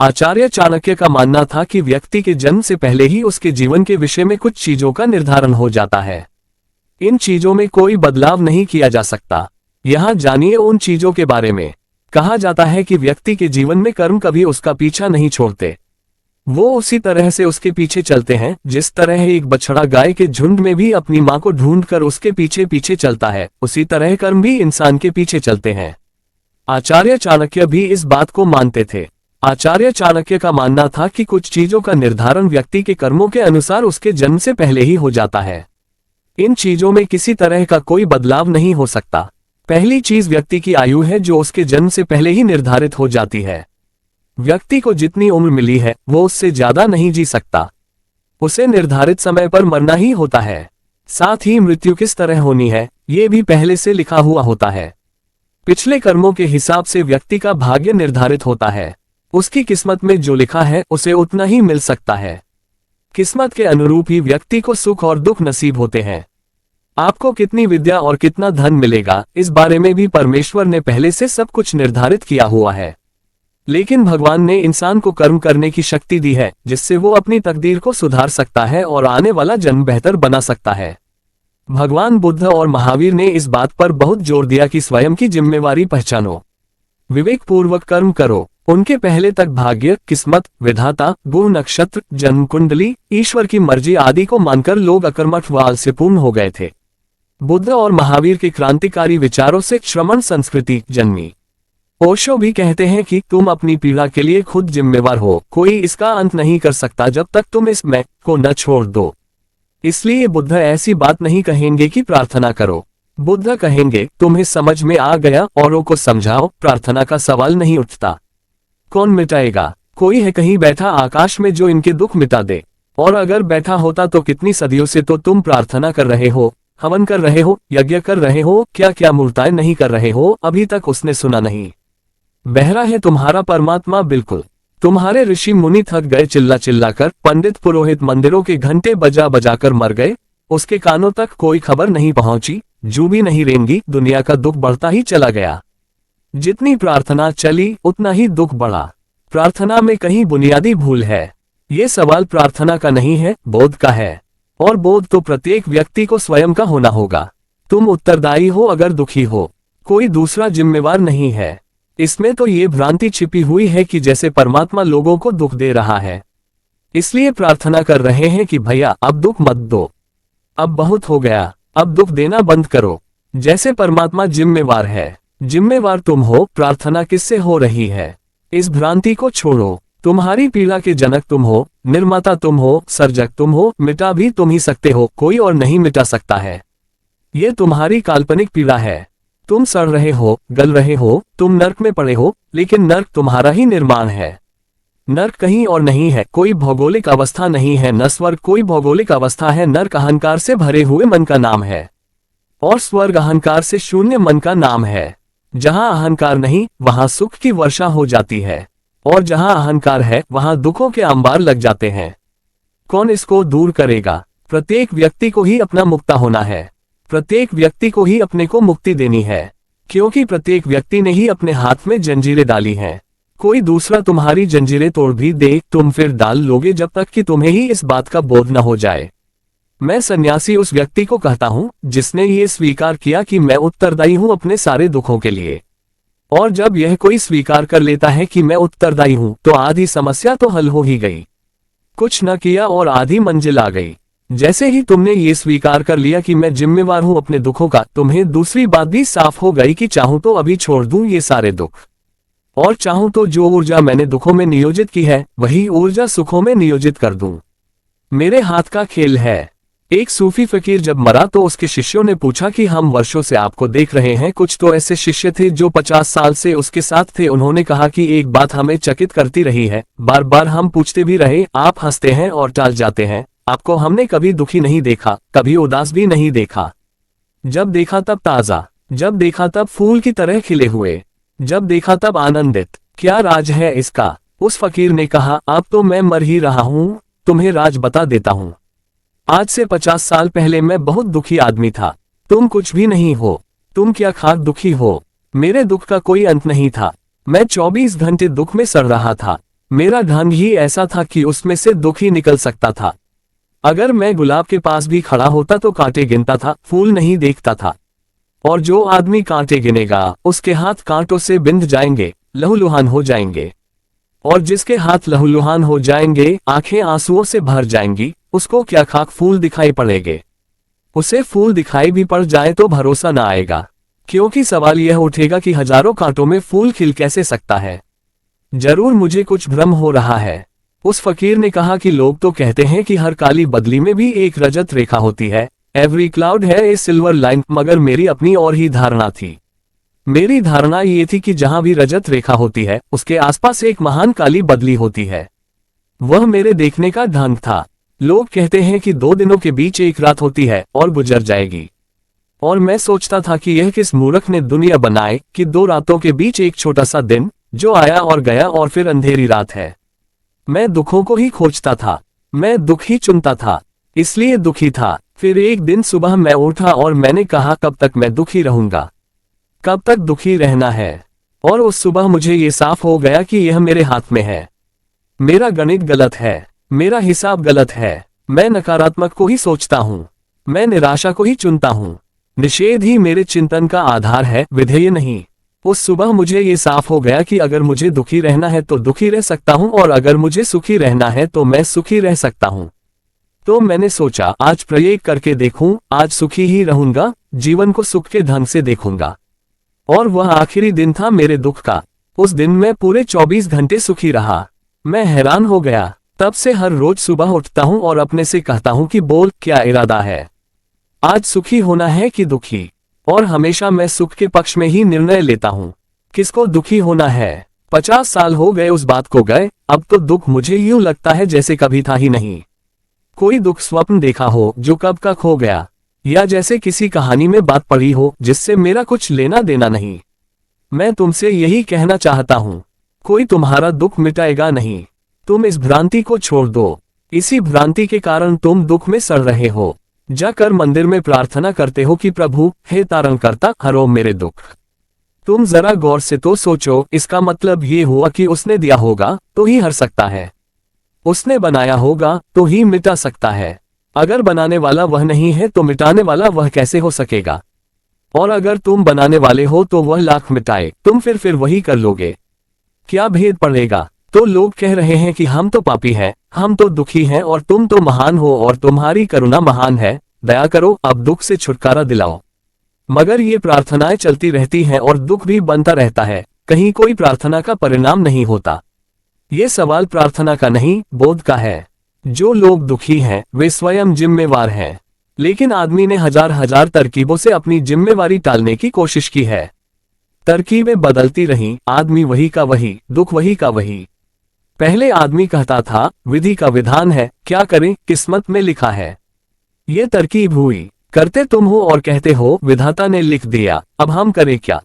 आचार्य चाणक्य का मानना था कि व्यक्ति के जन्म से पहले ही उसके जीवन के विषय में कुछ चीजों का निर्धारण हो जाता है। इन चीजों में कोई बदलाव नहीं किया जा सकता। यहाँ जानिए उन चीजों के बारे में। कहा जाता है कि व्यक्ति के जीवन में कर्म कभी उसका पीछा नहीं छोड़ते, वो उसी तरह से उसके पीछे चलते हैं जिस तरह एक बछड़ा गाय के झुंड में भी अपनी मां को ढूंढकर उसके पीछे पीछे चलता है, उसी तरह कर्म भी इंसान के पीछे चलते हैं। आचार्य चाणक्य भी इस बात को मानते थे। आचार्य चाणक्य का मानना था कि कुछ चीजों का निर्धारण व्यक्ति के कर्मों के अनुसार उसके जन्म से पहले ही हो जाता है। इन चीजों में किसी तरह का कोई बदलाव नहीं हो सकता। पहली चीज व्यक्ति की आयु है जो उसके जन्म से पहले ही निर्धारित हो जाती है। व्यक्ति को जितनी उम्र मिली है वो उससे ज्यादा नहीं जी सकता, उसे निर्धारित समय पर मरना ही होता है। साथ ही मृत्यु किस तरह होनी है ये भी पहले से लिखा हुआ होता है। पिछले कर्मों के हिसाब से व्यक्ति का भाग्य निर्धारित होता है। उसकी किस्मत में जो लिखा है उसे उतना ही मिल सकता है। किस्मत के अनुरूप ही व्यक्ति को सुख और दुख नसीब होते हैं। आपको कितनी विद्या और कितना धन मिलेगा इस बारे में भी परमेश्वर ने पहले से सब कुछ निर्धारित किया हुआ है। लेकिन भगवान ने इंसान को कर्म करने की शक्ति दी है जिससे वो अपनी तकदीर को सुधार सकता है और आने वाला जन्म बेहतर बना सकता है। भगवान बुद्ध और महावीर ने इस बात पर बहुत जोर दिया कि स्वयं की जिम्मेवारी पहचानो, विवेक पूर्वक कर्म करो। उनके पहले तक भाग्य, किस्मत, विधाता, गुण, नक्षत्र, जन्म कुंडली, ईश्वर की मर्जी आदि को मानकर लोग अकर्मठ व आलस्यपूर्ण हो गए थे। बुद्ध और महावीर के क्रांतिकारी विचारों से श्रमण संस्कृति जन्मी। ओशो भी कहते हैं कि तुम अपनी पीड़ा के लिए खुद जिम्मेवार हो, कोई इसका अंत नहीं कर सकता जब तक तुम इस मैं को न छोड़ दो। इसलिए बुद्ध ऐसी बात नहीं कहेंगे कि प्रार्थना करो। बुद्ध कहेंगे तुम्हें समझ में आ गया, औरों को समझाओ, प्रार्थना का सवाल नहीं उठता। कौन मिटाएगा? कोई है कहीं बैठा आकाश में जो इनके दुख मिटा दे? और अगर बैठा होता तो कितनी सदियों से तो तुम प्रार्थना कर रहे हो, हवन कर रहे हो, यज्ञ कर रहे हो, क्या क्या मूर्ताएं नहीं कर रहे हो, अभी तक उसने सुना नहीं। बहरा है तुम्हारा परमात्मा बिल्कुल। तुम्हारे ऋषि मुनि थक गए चिल्ला चिल्ला कर, पंडित पुरोहित मंदिरों के घंटे बजा बजा कर मर गए, उसके कानों तक कोई खबर नहीं पहुंची, जू भी नहीं रेंगी, दुनिया का दुख बढ़ता ही चला गया। जितनी प्रार्थना चली उतना ही दुख बढ़ा। प्रार्थना में कहीं बुनियादी भूल है। ये सवाल प्रार्थना का नहीं है, बोध का है, और बोध तो प्रत्येक व्यक्ति को स्वयं का होना होगा। तुम उत्तरदायी हो अगर दुखी हो, कोई दूसरा जिम्मेवार नहीं है। इसमें तो ये भ्रांति छिपी हुई है कि जैसे परमात्मा लोगों को दुख दे रहा है, इसलिए प्रार्थना कर रहे हैं कि भैया अब दुख मत दो, अब बहुत हो गया, अब दुख देना बंद करो। जैसे परमात्मा जिम्मेवार है, जिम्मेवार तुम हो, प्रार्थना किससे हो रही है? इस भ्रांति को छोड़ो। तुम्हारी पीड़ा के जनक तुम हो, निर्माता तुम हो, सर्जक तुम हो, मिटा भी तुम ही सकते हो, कोई और नहीं मिटा सकता है। ये तुम्हारी काल्पनिक पीड़ा है। तुम सड़ रहे हो, गल रहे हो, तुम नर्क में पड़े हो, लेकिन नर्क तुम्हारा ही निर्माण है। नर्क कहीं और नहीं है, कोई भौगोलिक अवस्था नहीं है, न स्वर्ग कोई भौगोलिक अवस्था है। नर्क अहंकार से भरे हुए मन का नाम है और स्वर्ग अहंकार से शून्य मन का नाम है। जहां अहंकार नहीं वहां सुख की वर्षा हो जाती है, और जहां अहंकार है वहां दुखों के अंबार लग जाते हैं। कौन इसको दूर करेगा? प्रत्येक व्यक्ति को ही अपना मुक्ता होना है, प्रत्येक व्यक्ति को ही अपने को मुक्ति देनी है, क्योंकि प्रत्येक व्यक्ति ने ही अपने हाथ में जंजीरें डाली हैं। कोई दूसरा तुम्हारी जंजीरें तोड़ भी दे, तुम फिर डाल लोगे जब तक कि तुम्हें ही इस बात का बोध न हो जाए। मैं सन्यासी उस व्यक्ति को कहता हूं जिसने ये स्वीकार किया कि मैं उत्तरदायी हूं अपने सारे दुखों के लिए। और जब यह कोई स्वीकार कर लेता है कि मैं उत्तरदायी हूं तो आधी समस्या तो हल हो ही गई। कुछ न किया और आधी मंजिल आ गई। जैसे ही तुमने ये स्वीकार कर लिया कि मैं जिम्मेवार हूं अपने दुखों का, तुम्हें दूसरी बात भी साफ हो गई कि चाहूं तो अभी छोड़ दूं ये सारे दुख, और चाहूं तो जो ऊर्जा मैंने दुखों में नियोजित की है वही ऊर्जा सुखों में नियोजित कर दूं। मेरे हाथ का खेल है। एक सूफी फकीर जब मरा तो उसके शिष्यों ने पूछा कि हम वर्षों से आपको देख रहे हैं, कुछ तो ऐसे शिष्य थे जो 50 साल से उसके साथ थे। उन्होंने कहा कि एक बात हमें चकित करती रही है, बार बार हम पूछते भी रहे, आप हंसते हैं और टाल जाते हैं, आपको हमने कभी दुखी नहीं देखा, कभी उदास भी नहीं देखा। जब देखा तब ताजा, जब देखा तब फूल की तरह खिले हुए, जब देखा तब आनंदित। क्या राज है इसका? उस फकीर ने कहा, अब तो मैं मर ही रहा हूं, तुम्हें राज बता देता हूं। आज से 50 साल पहले मैं बहुत दुखी आदमी था, तुम कुछ भी नहीं हो, तुम क्या खाक दुखी हो। मेरे दुख का कोई अंत नहीं था, मैं 24 घंटे दुख में सड़ रहा था। मेरा ढंग ही ऐसा था कि उसमें से दुख ही निकल सकता था। अगर मैं गुलाब के पास भी खड़ा होता तो कांटे गिनता था, फूल नहीं देखता था। और जो आदमी कांटे गिनेगा उसके हाथ कांटों से बिंध जाएंगे, लहूलुहान हो जाएंगे। और जिसके हाथ लहूलुहान हो जाएंगे, आंखें आंसुओं से भर जाएंगी, उसको क्या खाक फूल दिखाई पड़ेंगे। उसे फूल दिखाई भी पड़ जाए तो भरोसा ना आएगा, क्योंकि सवाल यह उठेगा कि हजारों कांटों में फूल खिल कैसे सकता है। जरूर मुझे कुछ भ्रम हो रहा है। उस फकीर ने कहा कि लोग तो कहते हैं कि हर काली बदली में भी एक रजत रेखा होती है, एवरी क्लाउड है ए सिल्वर लाइन, मगर मेरी अपनी और ही धारणा थी। मेरी धारणा ये थी कि जहां भी रजत रेखा होती है उसके आसपास एक महान काली बदली होती है। वह मेरे देखने का ढंग था। लोग कहते हैं कि 2 दिनों के बीच एक रात होती है और गुजर जाएगी, और मैं सोचता था कि यह किस मूर्ख ने दुनिया बनाए कि 2 रातों के बीच एक छोटा सा दिन जो आया और गया और फिर अंधेरी रात है। मैं दुखों को ही खोजता था, मैं दुख ही चुनता था, इसलिए दुखी था। फिर एक दिन सुबह मैं उठा और मैंने कहा, कब तक मैं दुखी रहूंगा, कब तक दुखी रहना है। और उस सुबह मुझे ये साफ हो गया कि यह मेरे हाथ में है। मेरा गणित गलत है, मेरा हिसाब गलत है। मैं नकारात्मक को ही सोचता हूँ, मैं निराशा को ही चुनता हूँ। निषेध ही मेरे चिंतन का आधार है, विधेय नहीं। उस सुबह मुझे ये साफ हो गया कि अगर मुझे दुखी रहना है तो दुखी रह सकता हूँ, और अगर मुझे सुखी रहना है तो मैं सुखी रह सकता हूँ। तो मैंने सोचा, आज प्रयोग करके देखूं, आज सुखी ही रहूंगा, जीवन को सुख के ढंग से देखूंगा। और वह आखिरी दिन था मेरे दुख का। उस दिन मैं पूरे 24 घंटे सुखी रहा। मैं हैरान हो गया। तब से हर रोज सुबह उठता हूँ और अपने से कहता हूँ कि बोल, क्या इरादा है, आज सुखी होना है कि दुखी। और हमेशा मैं सुख के पक्ष में ही निर्णय लेता हूँ। किसको दुखी होना है? 50 साल हो गए उस बात को गए, अब तो दुख मुझे यूं लगता है जैसे कभी था ही नहीं। कोई दुख स्वप्न देखा हो जो कब का खो गया, या जैसे किसी कहानी में बात पढ़ी हो जिससे मेरा कुछ लेना देना नहीं। मैं तुमसे यही कहना चाहता हूँ, कोई तुम्हारा दुख मिटाएगा नहीं। तुम इस भ्रांति को छोड़ दो। इसी भ्रांति के कारण तुम दुख में सड़ रहे हो। जाकर मंदिर में प्रार्थना करते हो कि प्रभु, हे तारणकर्ता, हरो मेरे दुख। तुम जरा गौर से तो सोचो, इसका मतलब ये हुआ कि उसने दिया होगा तो ही हर सकता है, उसने बनाया होगा तो ही मिटा सकता है। अगर बनाने वाला वह नहीं है तो मिटाने वाला वह कैसे हो सकेगा? और अगर तुम बनाने वाले हो तो वह लाख मिटाए, तुम फिर वही कर लोगे। क्या भेद पड़ेगा? तो लोग कह रहे हैं कि हम तो पापी हैं, हम तो दुखी हैं, और तुम तो महान हो और तुम्हारी करुणा महान है, दया करो, अब दुख से छुटकारा दिलाओ। मगर ये प्रार्थनाएं चलती रहती हैं और दुख भी बनता रहता है, कहीं कोई प्रार्थना का परिणाम नहीं होता। ये सवाल प्रार्थना का नहीं, बोध का है। जो लोग दुखी हैं वे स्वयं जिम्मेवार हैं, लेकिन आदमी ने हजार तरकीबों से अपनी जिम्मेवारी टालने की कोशिश की है। तरकीबें बदलती रहीं, आदमी वही का वही, दुख वही का वही। पहले आदमी कहता था, विधि का विधान है, क्या करें, किस्मत में लिखा है। ये तरकीब हुई, करते तुम हो और कहते हो विधाता ने लिख दिया, अब हम करें क्या।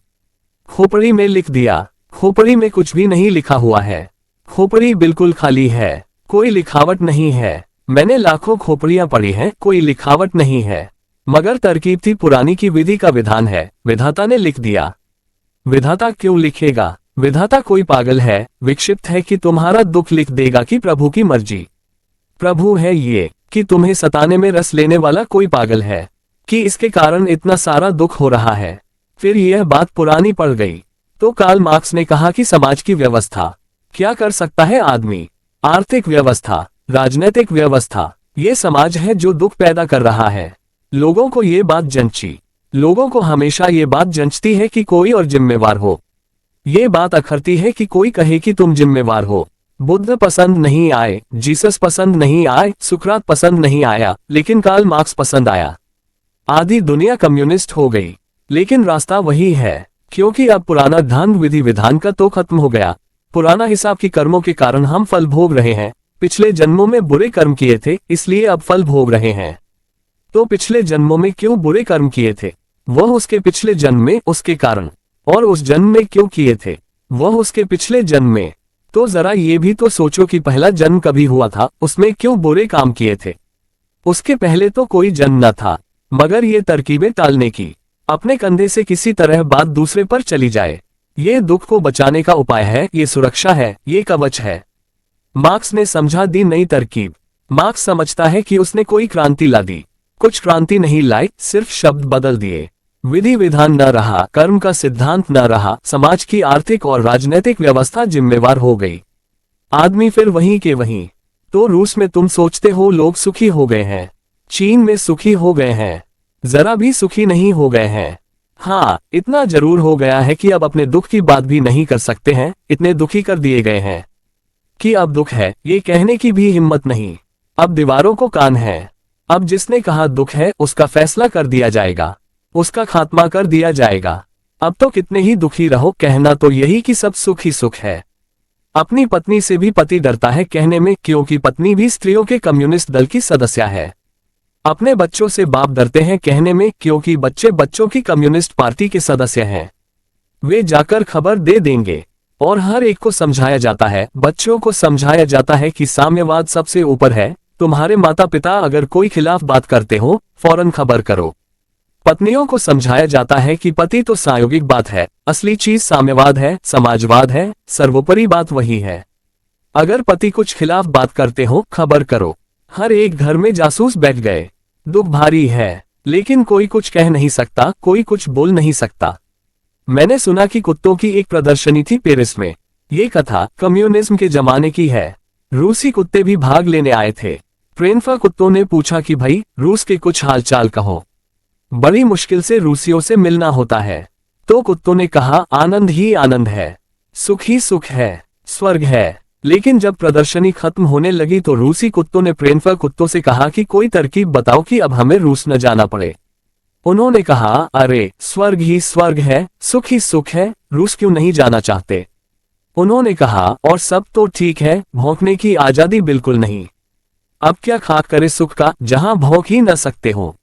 खोपड़ी में लिख दिया, खोपड़ी में कुछ भी नहीं लिखा हुआ है, खोपड़ी बिल्कुल खाली है, कोई लिखावट नहीं है। मैंने लाखों खोपड़ियां पढ़ी हैं, कोई लिखावट नहीं है, मगर तरकीब थी पुरानी की विधि का विधान है, विधाता ने लिख दिया। विधाता क्यों लिखेगा? विधाता कोई पागल है, विक्षिप्त है कि तुम्हारा दुख लिख देगा कि प्रभु की मर्जी। प्रभु है ये कि तुम्हें सताने में रस लेने वाला कोई पागल है, कि इसके कारण इतना सारा दुख हो रहा है। फिर यह बात पुरानी पड़ गई तो कार्ल मार्क्स ने कहा कि समाज की व्यवस्था, क्या कर सकता है आदमी? आर्थिक व्यवस्था, राजनीतिक व्यवस्था, ये समाज है जो दुख पैदा कर रहा है। लोगों को ये बात जंची, लोगों को हमेशा ये बात जंचती है कि कोई और जिम्मेवार हो। ये बात अखरती है कि कोई कहे कि तुम जिम्मेवार हो। बुद्ध पसंद नहीं आए, जीसस पसंद नहीं आए, सुकरात पसंद नहीं आया, लेकिन कार्ल मार्क्स पसंद आया। आधी दुनिया कम्युनिस्ट हो गई, लेकिन रास्ता वही है, क्योंकि अब पुराना ढंग विधि विधान का तो खत्म हो गया। पुराना हिसाब की कर्मों के कारण हम फल भोग रहे हैं। पिछले जन्मों में बुरे कर्म किए थे, इसलिए अब फल भोग रहे हैं। तो पिछले जन्मों में क्यों बुरे कर्म किए थे? वह उसके पिछले जन्म में उसके कारण। और उस जन्म में क्यों किए थे? वह उसके पिछले जन्म में। तो जरा ये भी तो सोचो कि पहला जन्म कभी हुआ था, उसमें क्यों बुरे काम किए थे? उसके पहले तो कोई जन्म न था। मगर ये तरकीबें टालने की, अपने कंधे से किसी तरह बात दूसरे पर चली जाए, ये दुख को बचाने का उपाय है, ये सुरक्षा है, ये कवच है। मार्क्स ने समझा दी नई तरकीब। मार्क्स समझता है कि उसने कोई क्रांति ला दी। कुछ क्रांति नहीं लाई, सिर्फ शब्द बदल दिए। विधि विधान न रहा, कर्म का सिद्धांत न रहा, समाज की आर्थिक और राजनीतिक व्यवस्था जिम्मेवार हो गई। आदमी फिर वहीं के वहीं। तो रूस में तुम सोचते हो लोग सुखी हो गए हैं, चीन में सुखी हो गए हैं, जरा भी सुखी नहीं हो गए हैं। हाँ, इतना जरूर हो गया है कि अब अपने दुख की बात भी नहीं कर सकते हैं, इतने दुखी कर दिए गए हैं कि अब दुख है ये कहने की भी हिम्मत नहीं। अब दीवारों को कान है। अब जिसने कहा दुख है उसका फैसला कर दिया जाएगा, उसका खात्मा कर दिया जाएगा। अब तो कितने ही दुखी रहो, कहना तो यही कि सब सुख ही सुख है। अपनी पत्नी से भी पति डरता है कहने में, क्योंकि पत्नी भी स्त्रियों के कम्युनिस्ट दल की सदस्य है। अपने बच्चों से बाप डरते हैं कहने में, क्योंकि बच्चे बच्चों की कम्युनिस्ट पार्टी के सदस्य हैं। वे जाकर खबर दे देंगे। और हर एक को समझाया जाता है, बच्चों को समझाया जाता है कि साम्यवाद सबसे ऊपर है। तुम्हारे माता पिता अगर कोई खिलाफ बात करते हो फौरन खबर करो। पत्नियों को समझाया जाता है कि पति तो प्रायोगिक बात है, असली चीज साम्यवाद है, समाजवाद है, सर्वोपरि बात वही है। अगर पति कुछ खिलाफ बात करते हो खबर करो। हर एक घर में जासूस बैठ गए। दुख भारी है, लेकिन कोई कुछ कह नहीं सकता, कोई कुछ बोल नहीं सकता। मैंने सुना कि कुत्तों की एक प्रदर्शनी थी पेरिस में। ये कथा कम्युनिज्म के जमाने की है। रूसी कुत्ते भी भाग लेने आए थे। प्रेनफा कुत्तों ने पूछा कि भाई रूस के कुछ हालचाल कहो, बड़ी मुश्किल से रूसियों से मिलना होता है। तो कुत्तों ने कहा आनंद ही आनंद है, सुख ही सुख है, स्वर्ग है। लेकिन जब प्रदर्शनी खत्म होने लगी तो रूसी कुत्तों ने प्रेनफा कुत्तों से कहा कि कोई तरकीब बताओ कि अब हमें रूस न जाना पड़े। उन्होंने कहा अरे स्वर्ग ही स्वर्ग है, सुख ही सुख है, रूस क्यों नहीं जाना चाहते। उन्होंने कहा और सब तो ठीक है, भौंकने की आजादी बिल्कुल नहीं। अब क्या खाक करे सुख का जहां भौंक ही न सकते हो।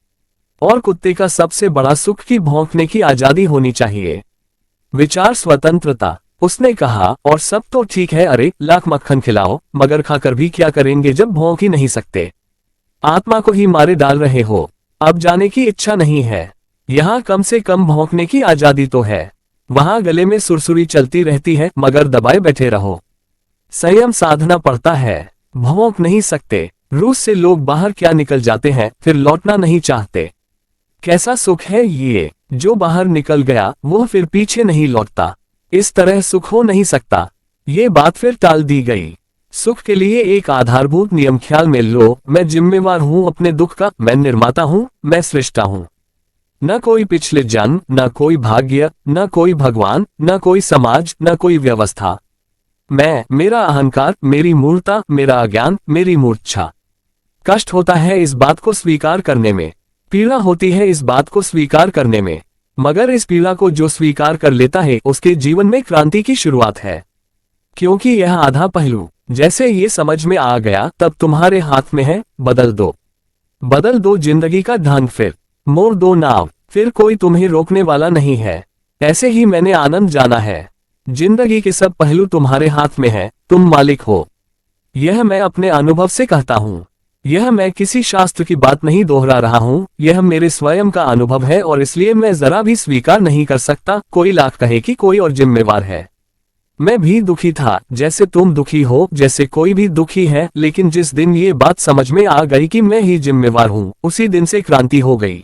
और कुत्ते का सबसे बड़ा सुख की भौंकने की आजादी होनी चाहिए, विचार स्वतंत्रता। उसने कहा और सब तो ठीक है, अरे लाख मक्खन खिलाओ, मगर खाकर भी क्या करेंगे जब भौंक ही नहीं सकते। आत्मा को ही मारे डाल रहे हो। अब जाने की इच्छा नहीं है। यहाँ कम से कम भौंकने की आजादी तो है। वहां गले में सुरसुरी चलती रहती है, मगर दबाए बैठे रहो। संयम साधना पड़ता है, भौंक नहीं सकते। रूस से लोग बाहर क्या निकल जाते हैं, फिर लौटना नहीं चाहते। कैसा सुख है ये, जो बाहर निकल गया वो फिर पीछे नहीं लौटता। इस तरह सुख हो नहीं सकता। ये बात फिर टाल दी गई। सुख के लिए एक आधारभूत नियम ख्याल में लो, मैं जिम्मेवार हूं अपने दुख का, मैं निर्माता हूं, मैं सृष्टा हूं। न कोई पिछले जन्म, न कोई भाग्य, न कोई भगवान, न कोई समाज, न कोई व्यवस्था। मैं, मेरा अहंकार, मेरी मूर्खता, मेरा अज्ञान, मेरी मूर्छा। कष्ट होता है इस बात को स्वीकार करने में, पीड़ा होती है इस बात को स्वीकार करने में, मगर इस पीड़ा को जो स्वीकार कर लेता है उसके जीवन में क्रांति की शुरुआत है। क्योंकि यह आधा पहलू जैसे ये समझ में आ गया तब तुम्हारे हाथ में है, बदल दो। बदल दो जिंदगी का ढंग, फिर मोड़ दो नाव, फिर कोई तुम्हें रोकने वाला नहीं है। ऐसे ही मैंने आनंद जाना है। जिंदगी के सब पहलू तुम्हारे हाथ में है, तुम मालिक हो। यह मैं अपने अनुभव से कहता हूँ। यह मैं किसी शास्त्र की बात नहीं दोहरा रहा हूँ, यह मेरे स्वयं का अनुभव है और इसलिए मैं जरा भी स्वीकार नहीं कर सकता कोई लाख कहे कि कोई और जिम्मेवार है। मैं भी दुखी था जैसे तुम दुखी हो, जैसे कोई भी दुखी है, लेकिन जिस दिन ये बात समझ में आ गई कि मैं ही जिम्मेवार हूँ, उसी दिन से क्रांति हो गई।